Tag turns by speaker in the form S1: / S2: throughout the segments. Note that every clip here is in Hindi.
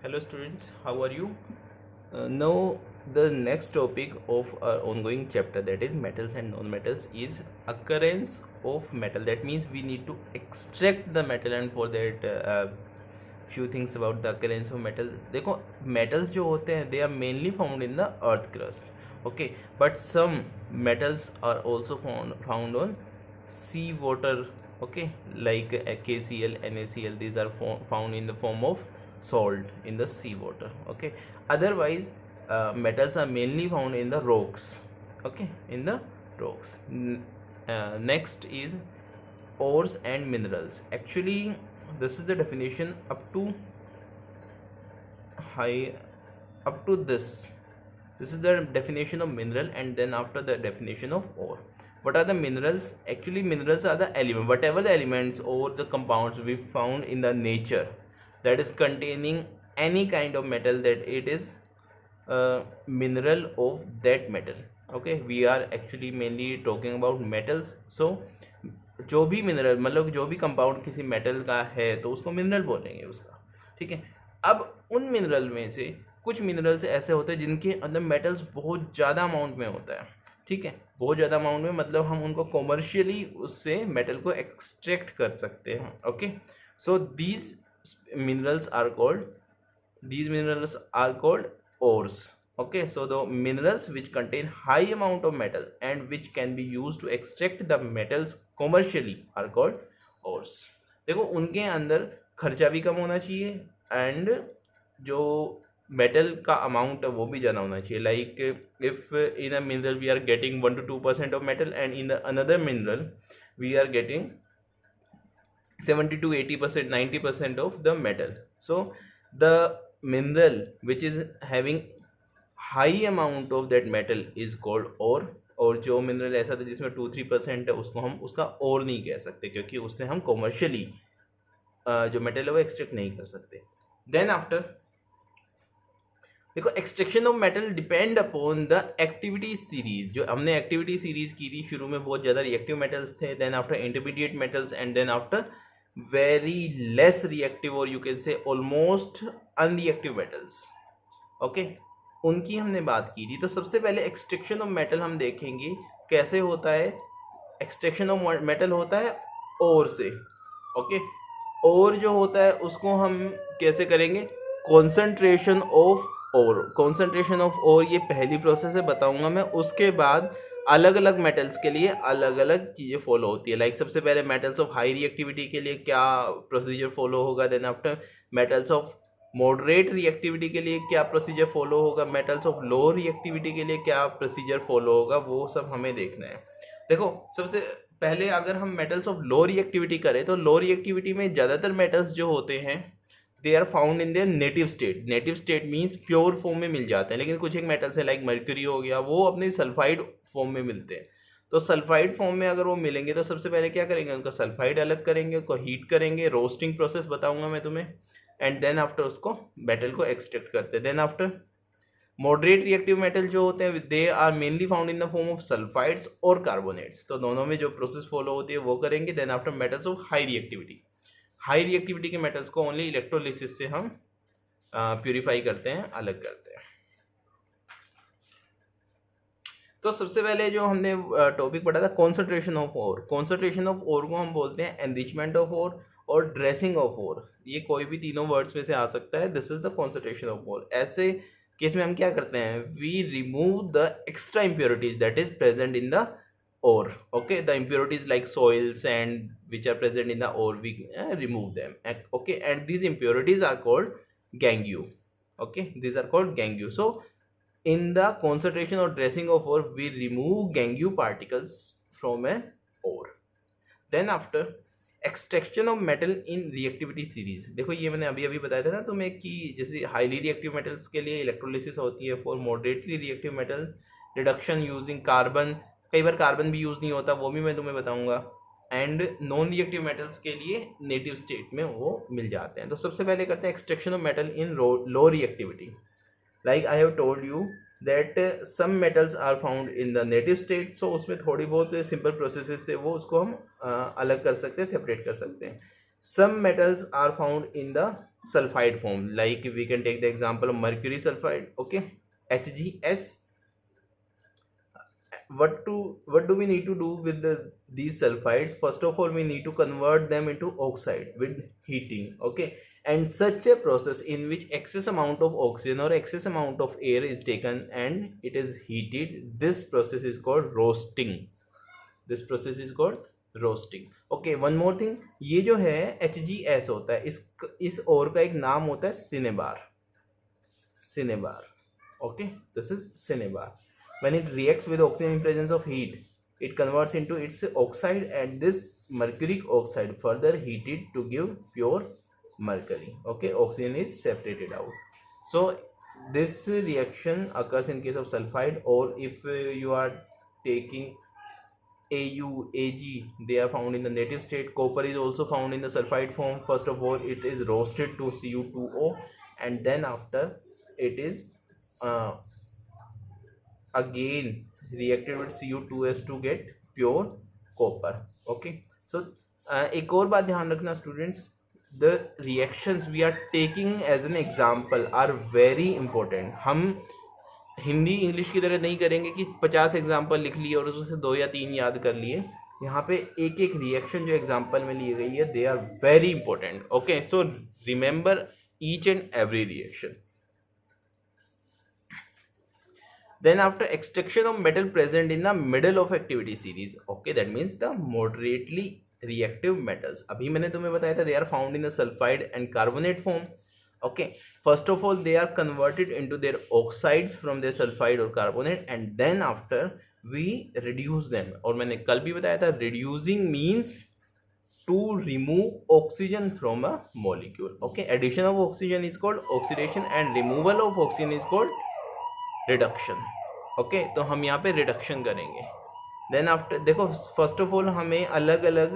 S1: Hello students, how are you? Now the next topic of our ongoing chapter, that is metals and non-metals, is occurrence of metal. That means we need to extract the metal, and for that few things about the occurrence of metal. देखो metals जो होते हैं, they are mainly found in the earth crust. Okay, but some metals are also found on sea water. Okay, like KCl, NaCl, these are found in the form of salt in the sea water. Okay, otherwise metals are mainly found in the rocks. Okay, in the rocks. Next is ores and minerals. Actually this is the definition high up to this is the definition of mineral, and then after the definition of ore. What are the minerals? Actually minerals are the element, whatever the elements or the compounds we found in the nature that is containing any kind of metal, that it is a mineral of that metal. Okay, we are actually mainly talking about metals. So जो भी मिनरल, मतलब जो भी कंपाउंड किसी मेटल का है तो उसको मिनरल बोलेंगे उसका. ठीक है, अब उन मिनरल में से कुछ मिनरल्स ऐसे होते हैं जिनके अंदर मेटल्स बहुत ज़्यादा अमाउंट में होता है. ठीक है, बहुत ज़्यादा अमाउंट में, मतलब हम उनको कॉमर्शियली उससे मेटल को एक्सट्रैक्ट कर सकते हैं. Okay, so these minerals are called ores. Okay, so the minerals which contain high amount of metal and which can be used to extract the metals commercially are called ores. देखो उनके अंदर खर्चा भी कम होना चाहिए एंड जो मेटल का अमाउंट है वो भी ज़्यादा होना चाहिए. Like if in a mineral we are getting 1 to 2% of metal and in the another mineral we are getting 70 to 80%, 90% of the metal. So the mineral which is having high amount of that metal is called ore. और जो मिनरल ऐसा था जिसमें 2-3% है उसको हम उसका और नहीं कह सकते, क्योंकि उससे हम कॉमर्शियली जो मेटल है वो एक्सट्रैक्ट नहीं कर सकते. देन आफ्टर देखो extraction of metal depend upon the activity series. जो हमने एक्टिविटी सीरीज की थी, शुरू में बहुत ज़्यादा रिएक्टिव मेटल्स थे, then after intermediate metals, and then after very less reactive or you can say almost unreactive metals. Okay, उनकी हमने बात की थी. तो सबसे पहले एक्सट्रैक्शन ऑफ मेटल हम देखेंगे कैसे होता है. एक्सट्रैक्शन ऑफ मेटल होता है ओर से. ओके, और जो होता है उसको हम कैसे करेंगे, concentration of ore. Concentration of ore ये पहली प्रोसेस है, बताऊंगा मैं. उसके बाद अलग अलग मेटल्स के लिए अलग अलग चीज़ें फॉलो होती है. लाइक सबसे पहले मेटल्स ऑफ हाई रिएक्टिविटी के लिए क्या प्रोसीजर फॉलो होगा, then after metals of moderate reactivity के लिए क्या प्रोसीजर फॉलो होगा, मेटल्स ऑफ लो रिएक्टिविटी के लिए क्या प्रोसीजर फॉलो होगा, वो सब हमें देखना है. देखो सबसे पहले अगर हम मेटल्स ऑफ लो रिएक्टिविटी करें तो लो रिएक्टिविटी में ज़्यादातर मेटल्स जो होते हैं they are found in their native state. Native state means pure form में मिल जाते हैं, लेकिन कुछ एक मेटल्स है लाइक मर्क्यूरी हो गया, वो अपने सल्फाइड फॉर्म में मिलते हैं. तो सल्फाइड फॉर्म में अगर वो मिलेंगे तो सबसे पहले क्या करेंगे, उनका सल्फाइड अलग करेंगे, उसको हीट करेंगे, रोस्टिंग प्रोसेस बताऊंगा मैं तुम्हें, एंड देन आफ्टर उसको मेटल को एक्सट्रैक्ट करते हैं. Then after moderate reactive metal जो होते हैं they are mainly found in the form of sulphides और कार्बोनेट्स. तो दोनों में जो प्रोसेस फॉलो होती है वो करेंगे. Then after metals of high reactivity, high reactivity के मेटल्स को ओनली इलेक्ट्रोलिसिस से हम प्यूरिफाई करते हैं, अलग करते हैं. तो सबसे पहले जो हमने टॉपिक पढ़ा था concentration of ore. Concentration of ore को हम बोलते हैं एनरिचमेंट ऑफ ओर और ड्रेसिंग ऑफ ओर. ये कोई भी तीनों वर्ड्स में से आ सकता है. This is the concentration of ore. ऐसे केस में हम क्या करते हैं, we remove the extra impurities that is present in the ore. Okay, the impurities like soil, sand which are present in the ore, we remove them. Okay, and these impurities are called gangue. Okay, these are called gangue. So in the concentration or dressing of ore we remove gangue particles from a ore. Then after extraction of metal in reactivity series. देखो ये मैंने अभी अभी बताया था ना तुम्हें कि जैसे हाईली रिएक्टिव मेटल्स के लिए इलेक्ट्रोलिसिस होती है. For moderately reactive metal reduction using carbon, कई बार कार्बन भी यूज़ नहीं होता, वो भी मैं तुम्हें बताऊंगा. एंड नॉन रिएक्टिव मेटल्स के लिए नेटिव स्टेट में वो मिल जाते हैं. तो सबसे पहले करते हैं extraction of metal in low reactivity. Like I have told you that some metals are found in the native state. So उसमें थोड़ी बहुत सिंपल प्रोसेसेस से वो उसको हम अलग कर सकते हैं, सेपरेट कर सकते हैं. Some metals are found in the sulfide form, like we can take the example of mercury sulfide, okay, HGS. What do we need to do with these sulfides? First of all, we need to convert them into oxide with heating, okay. And such a process in which excess amount of oxygen or excess amount of air is taken and it is heated, this process is called roasting. This process is called roasting, okay. One more thing, ये जो है HGS होता है, इस और का एक नाम होता है cinnabar. Cinnabar, okay, this is cinnabar. When it reacts with oxygen in presence of heat, it converts into its oxide, and this mercuric oxide further heated to give pure mercury, okay. Oxygen is separated out. So this reaction occurs in case of sulfide, or if you are taking Au, Ag, they are found in the native state. Copper is also found in the sulfide form. First of all, it is roasted to Cu2O, and then after it is uh, again reacted with Cu2S to get pure copper, okay. So एक और बात ध्यान रखना students, the reactions we are taking as an example are very important. हम हिंदी इंग्लिश की तरह नहीं करेंगे कि 50 एग्जाम्पल लिख लिए और उसमें से 2 या 3 याद कर लिए. यहाँ पे एक एक रिएक्शन जो एग्जाम्पल में ली गई है, they are very important, okay. So remember each and every reaction. Then after extraction of metal present in the middle of activity series, okay, that means the moderately reactive metals. अभी मैंने तुम्हें बताया था they are found in the sulfide and carbonate form, okay. First of all, they are converted into their oxides from their sulfide or carbonate, and then after we reduce them. और मैंने कल भी बताया था reducing means to remove oxygen from a molecule, okay. Addition of oxygen is called oxidation and removal of oxygen is called reduction, okay. तो हम यहाँ पे रिडक्शन करेंगे. देन आफ्टर देखो, फर्स्ट ऑफ ऑल हमें अलग अलग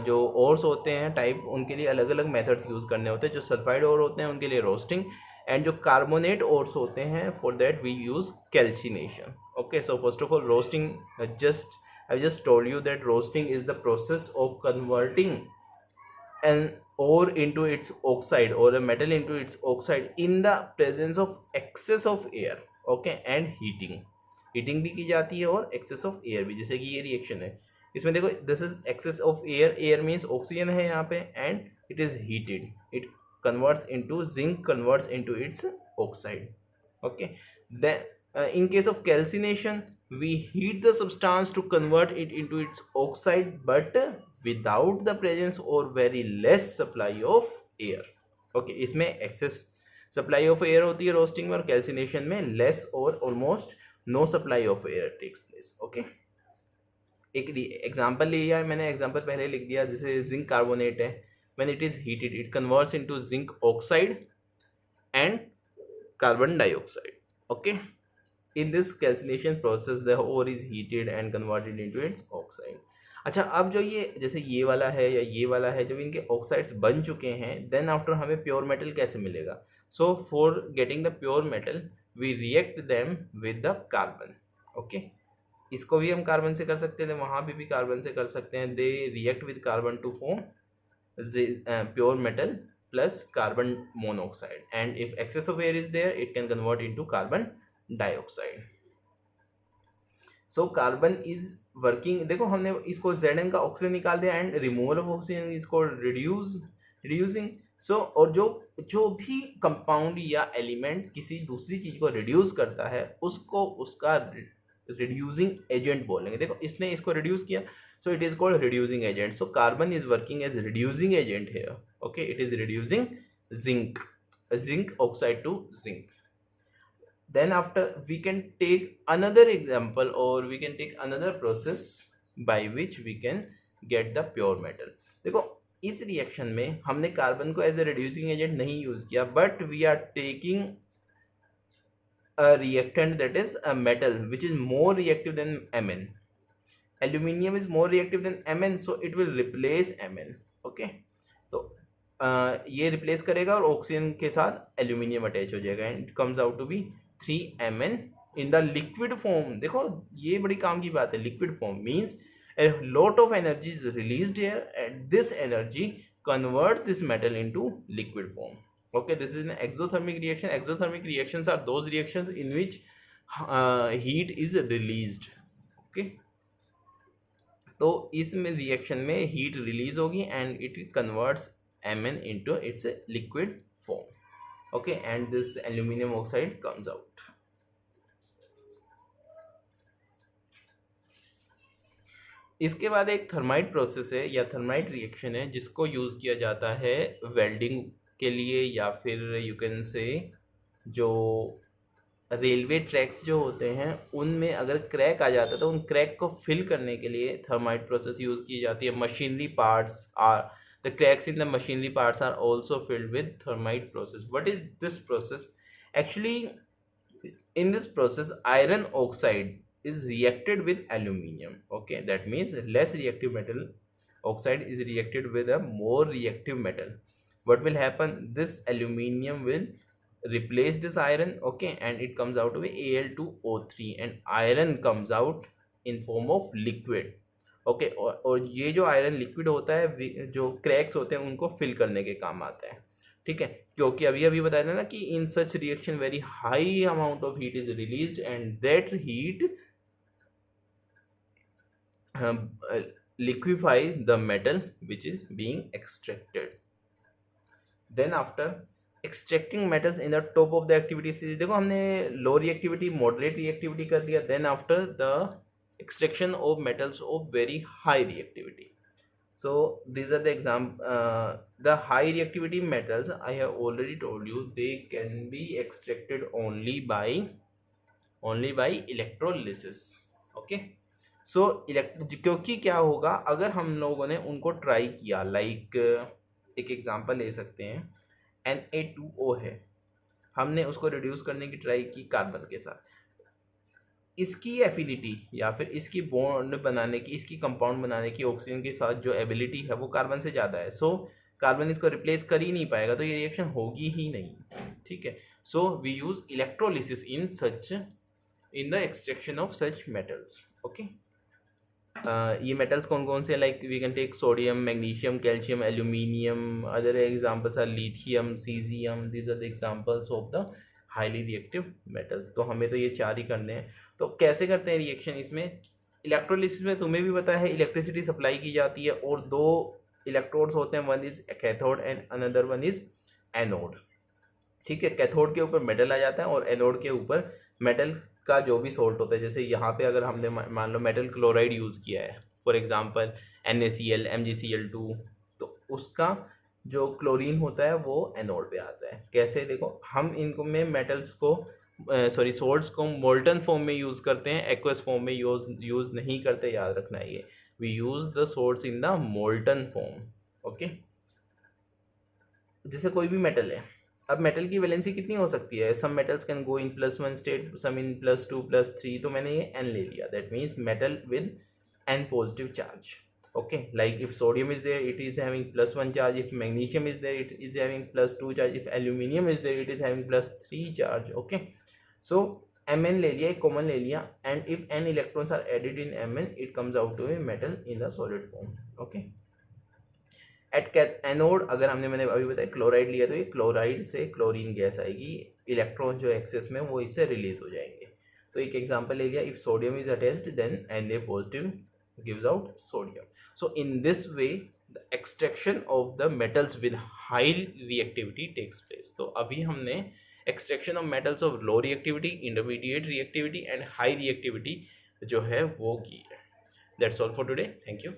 S1: जो ओर्स होते हैं टाइप, उनके लिए अलग अलग मेथड्स यूज़ करने होते हैं. जो सल्फाइड ओर होते हैं उनके लिए रोस्टिंग, एंड जो कार्बोनेट ओर्स होते हैं for that we use calcination, okay. So first of all roasting, I just told you that roasting is the process of converting an ore into its oxide or a metal into its oxide in the presence of excess of air, okay, and heating भी की जाती है और excess of air भी. जैसे कि ये रिएक्शन है, इसमें देखो this is excess of air means oxygen है यहाँ पे, and it is heated, it converts into zinc, converts into its oxide, okay. Then in case of calcination, we heat the substance to convert it into its oxide, but without the presence or very less supply of air, okay. इसमें excess supply of air होती है रोस्टिंग में, और कैल्सिनेशन में less और almost no supply of air takes place, okay. एक एग्जांपल लिया है मैंने, एग्जांपल पहले लिख दिया. जैसे जिंक कार्बोनेट है, when it is heated it converts into zinc oxide and carbon dioxide, okay. In this calcination process the ore is heated and converted into its oxide. अच्छा, अब जो ये जैसे ये वाला है या ये वाला है, जब इनके ऑक्साइड्स बन चुके हैं, देन आफ्टर हमें प्योर मेटल कैसे मिलेगा? So for getting the pure metal we react them with the carbon, okay. इसको भी हम कार्बन से कर सकते हैं, वहाँ भी कार्बन से कर सकते हैं. They react with carbon to form pure metal plus carbon monoxide, and if excess of air is there it can convert into carbon dioxide. So carbon is working, देखो हमने इसको Zn का ऑक्सीजन निकाल दिया, एंड रिमूवल ऑफ ऑक्सीजन इसको रिड्यूसिंग. सो और जो भी कंपाउंड या एलिमेंट किसी दूसरी चीज को रिड्यूस करता है उसको उसका रिड्यूसिंग एजेंट बोलेंगे. देखो इसने इसको रिड्यूस किया, so it is called reducing agent. So carbon is working as reducing agent here, okay. It is reducing zinc oxide to zinc. Then after we can take another example, or we can take another process by which we can get the pure metal. देखो इस रिएक्शन में हमने कार्बन को एज ए रिड्यूसिंग एजेंट नहीं यूज किया, but we are taking a reactant that is a metal which is more reactive than Mn. Aluminium is more reactive than Mn, so it will replace Mn, okay. तो ये रिप्लेस करेगा और ऑक्सीजन के साथ एल्यूमिनियम अटैच हो जाएगा, and it comes out to be 3Mn in the liquid form. देखो ये बड़ी काम की बात है. liquid form means a lot of energy is released here, and this energy converts this metal into liquid form. Okay, this is an exothermic reaction. Exothermic reactions are those reactions in which heat is released. Okay, तो इसमें रिएक्शन में हीट रिलीज होगी and it converts Mn into its liquid form. Okay, and this aluminum oxide comes out. इसके बाद एक थर्माइट प्रोसेस है या थर्माइट रिएक्शन है जिसको यूज़ किया जाता है वेल्डिंग के लिए, या फिर यू कैन से जो रेलवे ट्रैक्स जो होते हैं उनमें अगर क्रैक आ जाता है तो उन क्रैक को फिल करने के लिए थर्माइट प्रोसेस यूज़ की जाती है. Machinery parts are the cracks in the machinery parts are also filled with thermite process. What is this process? Actually, in this process iron oxide is reacted with aluminium. Okay, that means less reactive metal oxide is reacted with a more reactive metal. What will happen? This aluminium will replace this iron. Okay, and it comes out to be Al2O3 and iron comes out in form of liquid. Okay, और ये जो आयरन लिक्विड होता है जो क्रैक्स होते हैं उनको फिल करने के काम आता है. ठीक है, क्योंकि अभी बताया था ना कि in such reaction very high amount of heat is released and that heat liquify the metal which is being extracted. Then after extracting metals in the top of the activity series, देखो हमने लो रिएक्टिविटी मॉडरेट रिएक्टिविटी कर लिया. Then after the extraction of metals of very high reactivity. So these are the the high reactivity metals. I have already told you they can be extracted only by electrolysis. Okay, so क्योंकि क्या होगा अगर हम लोगों ने उनको ट्राई किया, लाइक एक एग्जांपल ले सकते हैं, Na2O है, हमने उसको रिड्यूस करने की ट्राई की कार्बन के साथ. इसकी एफिनिटी या फिर इसकी बॉन्ड बनाने की, इसकी कंपाउंड बनाने की ऑक्सीजन के साथ जो एबिलिटी है वो कार्बन से ज़्यादा है. सो कार्बन इसको रिप्लेस कर ही नहीं पाएगा, तो ये रिएक्शन होगी ही नहीं. ठीक है, so we use electrolysis in the extraction of such metals. Okay, ये मेटल्स कौन कौन से, like we can take sodium, magnesium, calcium, aluminium. Other examples are lithium, caesium. These are the examples of the highly reactive metals. तो हमें तो ये 4 ही करने हैं. तो कैसे करते हैं रिएक्शन इसमें? इलेक्ट्रोलिसिस में तुम्हें भी पता है इलेक्ट्रिसिटी सप्लाई की जाती है और 2 इलेक्ट्रोड्स होते हैं, one is cathode and another one is anode. ठीक है, कैथोड के ऊपर मेटल आ जाता है और एनोड के ऊपर मेटल का जो भी सोल्ट होता है. जैसे यहाँ पे अगर हमने मान लो मेटल क्लोराइड यूज़ किया है, फॉर एग्जांपल NaCl, MgCl2, तो उसका जो क्लोरीन होता है वो एनोड पे आता है. कैसे? देखो, हम इनको में मेटल्स को सोल्ट्स को मोल्टन फॉर्म में यूज़ करते हैं, एक्वस फॉर्म में यूज़ नहीं करते. याद रखना है ये, we use the salts in the molten form. Okay, जैसे कोई भी मेटल है, अब मेटल की वैलेंसी कितनी हो सकती है? Some metals can go in +1 state, some in +2, +3. तो मैंने ये N ले लिया, that means metal with N positive charge. Okay, like if sodium is there, it is having +1 charge. If magnesium is there, it is having +2 charge. If aluminium is there, it is having +3 charge. Okay, so Mn ले लिया, एक कॉमन ले लिया, and if n electrons are added in Mn, it comes out to a metal in the solid form. Okay, at anode अगर मैंने अभी बताया क्लोराइड लिया, तो ये क्लोराइड से क्लोरीन गैस आएगी, इलेक्ट्रॉन जो एक्सेस में वो इससे रिलीज हो जाएंगे. तो एक एग्जांपल ले लिया, if sodium is attached then Na positive gives out sodium. So in this way the extraction of the metals with high reactivity takes place. तो अभी हमने extraction of metals of low reactivity, intermediate reactivity and high reactivity जो है वो की है. That's all for today. Thank you.